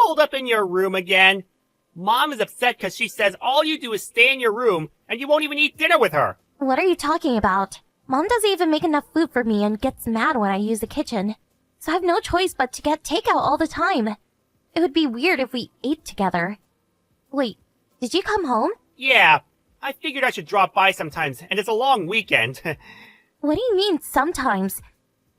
holed up in your room again? Mom is upset because she says all you do is stay in your room and you won't even eat dinner with her. What are you talking about? Mom doesn't even make enough food for me and gets mad when I use the kitchen. So I have no choice but to get takeout all the time. It would be weird if we ate together. Wait, did you come home? Yeah, I figured I should drop by sometimes, and it's a long weekend. What do you mean, sometimes?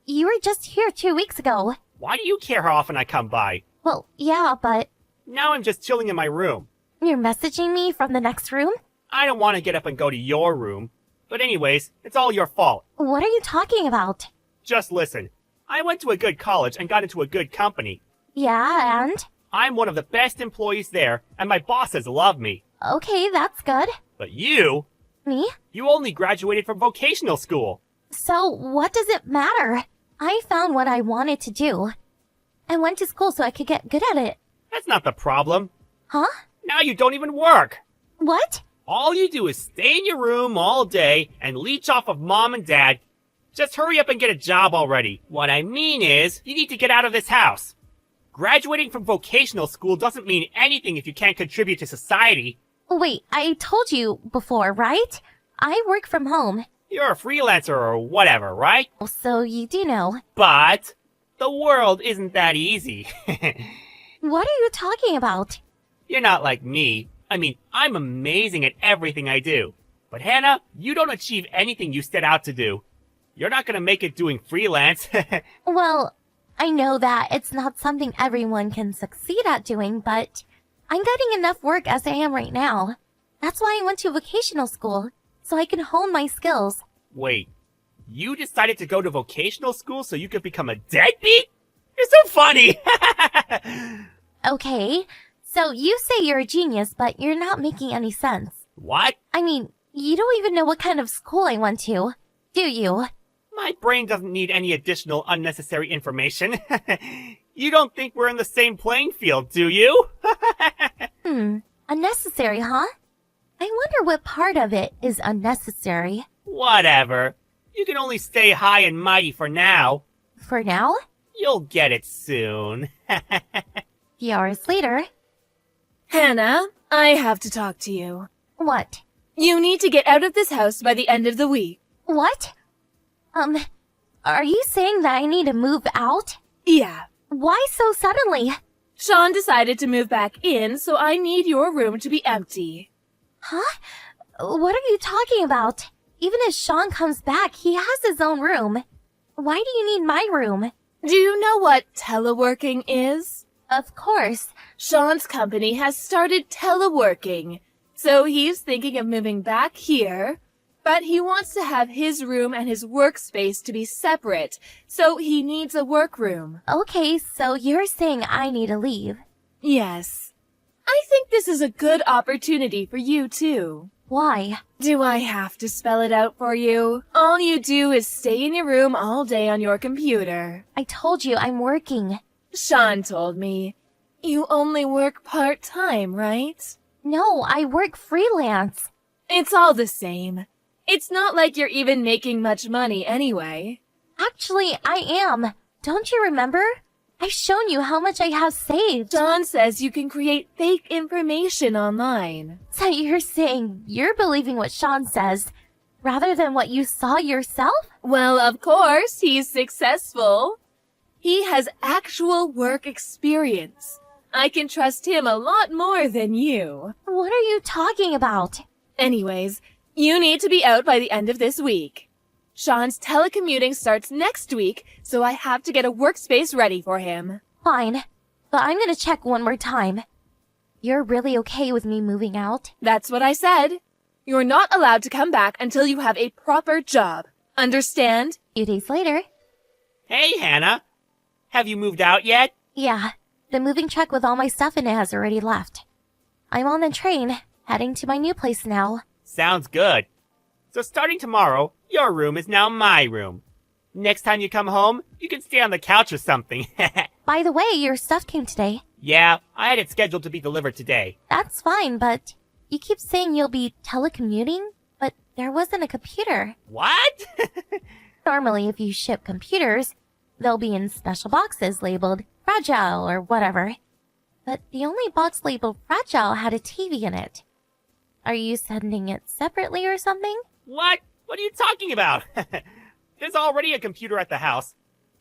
You were just here 2 weeks ago. Why do you care how often I come by? Well, yeah, but... Now I'm just chilling in my room. You're messaging me from the next room? I don't want to get up and go to your room. But anyways, it's all your fault. What are you talking about? Just listen. I went to a good college and got into a good company. Yeah, and? I'm one of the best employees there, and my bosses love me. Okay, that's good. But you? Me? You only graduated from vocational school. So, what does it matter? I found what I wanted to do. I went to school so I could get good at it. That's not the problem. Huh? Now you don't even work. What? All you do is stay in your room all day and leech off of Mom and Dad. Just hurry up and get a job already. What I mean is, you need to get out of this house. Graduating from vocational school doesn't mean anything if you can't contribute to society. Wait, I told you before, right? I work from home. You're a freelancer or whatever, right? So you do know. But the world isn't that easy. What are you talking about? You're not like me. I mean, I'm amazing at everything I do. But Hannah, you don't achieve anything you set out to do. You're not gonna make it doing freelance. Well, I know that it's not something everyone can succeed at doing, but I'm getting enough work as I am right now. That's why I went to vocational school, so I can hone my skills. Wait, you decided to go to vocational school so you could become a deadbeat? You're so funny! Okay, so you say you're a genius, but you're not making any sense. What? I mean, you don't even know what kind of school I went to, do you? My brain doesn't need any additional unnecessary information. You don't think we're in the same playing field, do you? Unnecessary, huh? I wonder what part of it is unnecessary. Whatever. You can only stay high and mighty for now. For now? You'll get it soon. Few hours later. Hannah, I have to talk to you. What? You need to get out of this house by the end of the week. What? Are you saying that I need to move out? Yeah. Why so suddenly? Sean decided to move back in, so I need your room to be empty. Huh? What are you talking about? Even if Sean comes back, he has his own room. Why do you need my room? Do you know what teleworking is? Of course. Sean's company has started teleworking, so he's thinking of moving back here, but he wants to have his room and his workspace to be separate, so he needs a workroom. Okay, so you're saying I need to leave. Yes. I think this is a good opportunity for you, too. Why? Do I have to spell it out for you? All you do is stay in your room all day on your computer. I told you I'm working. Sean told me. You only work part-time, right? No, I work freelance. It's all the same. It's not like you're even making much money anyway. Actually, I am. Don't you remember? I've shown you how much I have saved. Sean says you can create fake information online. So you're saying you're believing what Sean says, rather than what you saw yourself? Well, of course, he's successful. He has actual work experience. I can trust him a lot more than you. What are you talking about? Anyways, you need to be out by the end of this week. Sean's telecommuting starts next week, so I have to get a workspace ready for him. Fine, but I'm gonna check one more time. You're really okay with me moving out? That's what I said. You're not allowed to come back until you have a proper job. Understand? A few days later. Hey, Hannah. Have you moved out yet? Yeah, the moving truck with all my stuff in it has already left. I'm on the train, heading to my new place now. Sounds good. So starting tomorrow, your room is now my room. Next time you come home, you can stay on the couch or something. By the way, your stuff came today. Yeah, I had it scheduled to be delivered today. That's fine, but you keep saying you'll be telecommuting, but there wasn't a computer. What? Normally, if you ship computers, they'll be in special boxes labeled fragile or whatever. But the only box labeled fragile had a TV in it. Are you sending it separately or something? What? What are you talking about? There's already a computer at the house.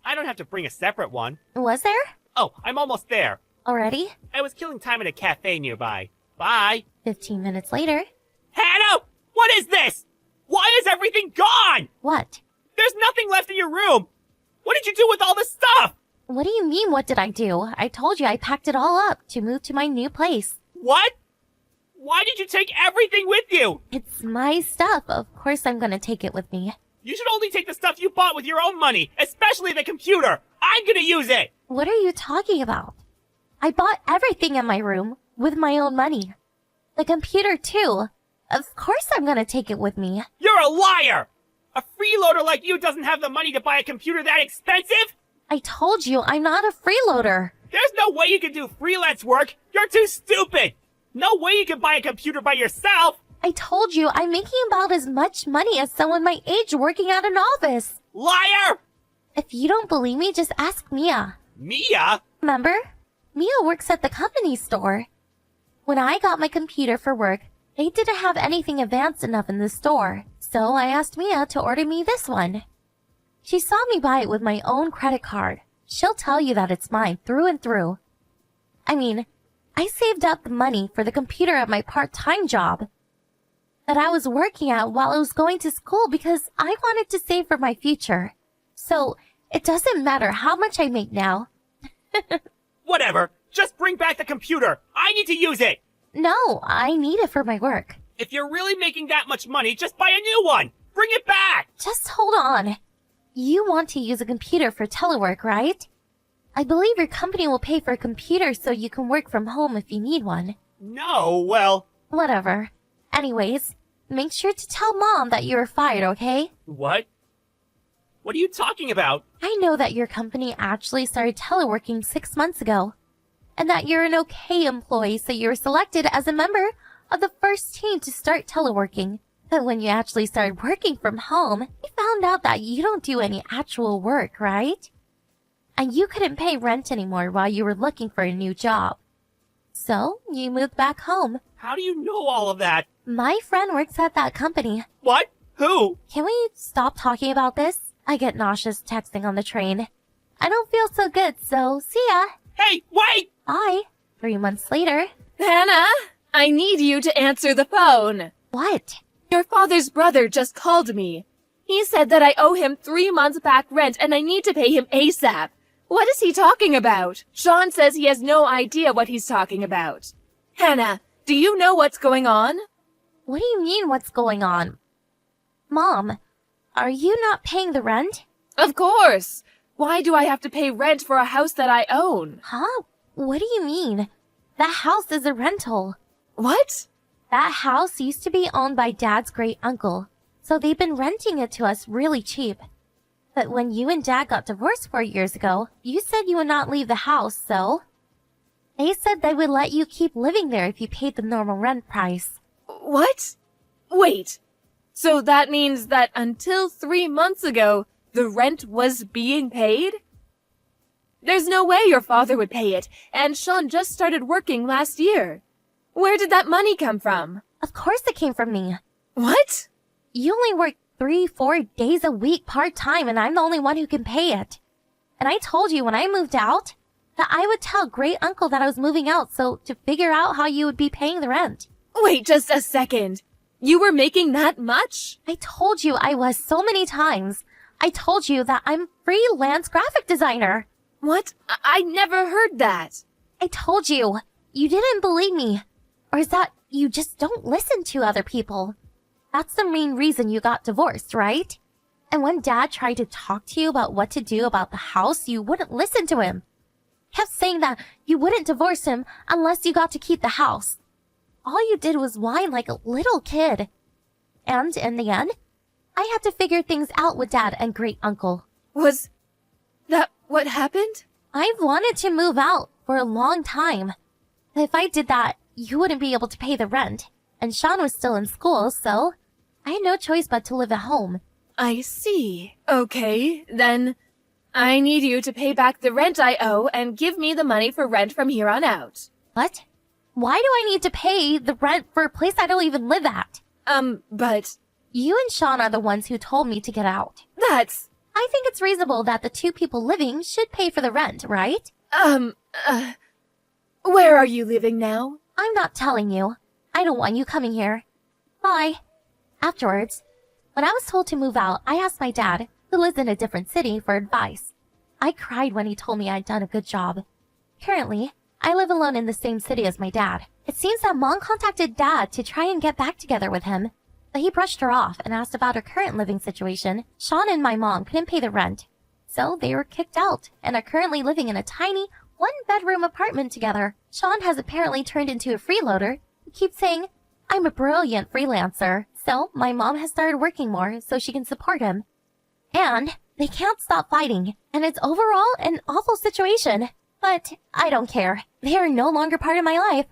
I don't have to bring a separate one. Was there? Oh, I'm almost there. Already? I was killing time at a cafe nearby. Bye. 15 minutes later. Hannah! What is this? Why is everything gone? What? There's nothing left in your room. What did you do with all the stuff? What do you mean, what did I do? I told you I packed it all up to move to my new place. What? Why did you take everything with you? It's my stuff. Of course I'm gonna take it with me. You should only take the stuff you bought with your own money, especially the computer. I'm gonna use it. What are you talking about? I bought everything in my room with my own money. The computer, too. Of course I'm gonna take it with me. You're a liar! A freeloader like you doesn't have the money to buy a computer that expensive? I told you I'm not a freeloader. There's no way you can do freelance work. You're too stupid. No way you can buy a computer by yourself. I told you I'm making about as much money as someone my age working at an office. Liar! If you don't believe me, just ask Mia. Mia? Remember? Mia works at the company store. When I got my computer for work, they didn't have anything advanced enough in the store, so I asked Mia to order me this one. She saw me buy it with my own credit card. She'll tell you that it's mine through and through. I mean, I saved up the money for the computer at my part-time job that I was working at while I was going to school because I wanted to save for my future. So, it doesn't matter how much I make now. Whatever. Just bring back the computer. I need to use it. No, I need it for my work. If you're really making that much money, just buy a new one. Bring it back. Just hold on. You want to use a computer for telework, right? I believe your company will pay for a computer so you can work from home if you need one. No, well... Whatever. Anyways, make sure to tell Mom that you were fired, okay? What? What are you talking about? I know that your company actually started teleworking 6 months ago, and that you're an okay employee, so you were selected as a member of the first team to start teleworking. But when you actually started working from home, we found out that you don't do any actual work, right? And you couldn't pay rent anymore while you were looking for a new job. So, you moved back home. How do you know all of that? My friend works at that company. What? Who? Can we stop talking about this? I get nauseous texting on the train. I don't feel so good, so see ya. Hey, wait! Bye. 3 months later. Hannah, I need you to answer the phone. What? Your father's brother just called me. He said that I owe him 3 months back rent and I need to pay him ASAP. What is he talking about? Sean says he has no idea what he's talking about. Hannah, do you know what's going on? What do you mean what's going on? Mom, are you not paying the rent? Of course. Why do I have to pay rent for a house that I own? Huh? What do you mean? That house is a rental. What? That house used to be owned by Dad's great uncle, so they've been renting it to us really cheap. But when you and Dad got divorced 4 years ago, you said you would not leave the house, so... They said they would let you keep living there if you paid the normal rent price. What? Wait. So that means that until 3 months ago, the rent was being paid? There's no way your father would pay it, and Sean just started working last year. Where did that money come from? Of course it came from me. What? You only work 3-4 days a week part-time, and I'm the only one who can pay it. And I told you when I moved out that I would tell great uncle that I was moving out, so to figure out how you would be paying the rent. Wait just a second. You were making that much? I told you I was so many times. I told you that I'm freelance graphic designer. What? I never heard that. I told you. You didn't believe me. Or is that you just don't listen to other people? That's the main reason you got divorced, right? And when Dad tried to talk to you about what to do about the house, you wouldn't listen to him. Kept saying that you wouldn't divorce him unless you got to keep the house. All you did was whine like a little kid. And in the end, I had to figure things out with Dad and great uncle. Was that what happened? I've wanted to move out for a long time. If I did that, you wouldn't be able to pay the rent. And Sean was still in school, so I had no choice but to live at home. I see. Okay, then I need you to pay back the rent I owe and give me the money for rent from here on out. What? Why do I need to pay the rent for a place I don't even live at? But You and Sean are the ones who told me to get out. that's, I think it's reasonable that the two people living should pay for the rent, right? where are you living now? I'm not telling you. I don't want you coming here. Bye. Afterwards, when I was told to move out, I asked my dad, who lives in a different city, for advice. I cried when he told me I'd done a good job. Currently, I live alone in the same city as my dad. It seems that Mom contacted Dad to try and get back together with him, but he brushed her off and asked about her current living situation. Sean and my mom couldn't pay the rent, so they were kicked out and are currently living in a tiny, one-bedroom apartment together. Sean has apparently turned into a freeloader who keeps saying, I'm a brilliant freelancer, so my mom has started working more so she can support him. And they can't stop fighting, and it's overall an awful situation. But I don't care. They are no longer part of my life.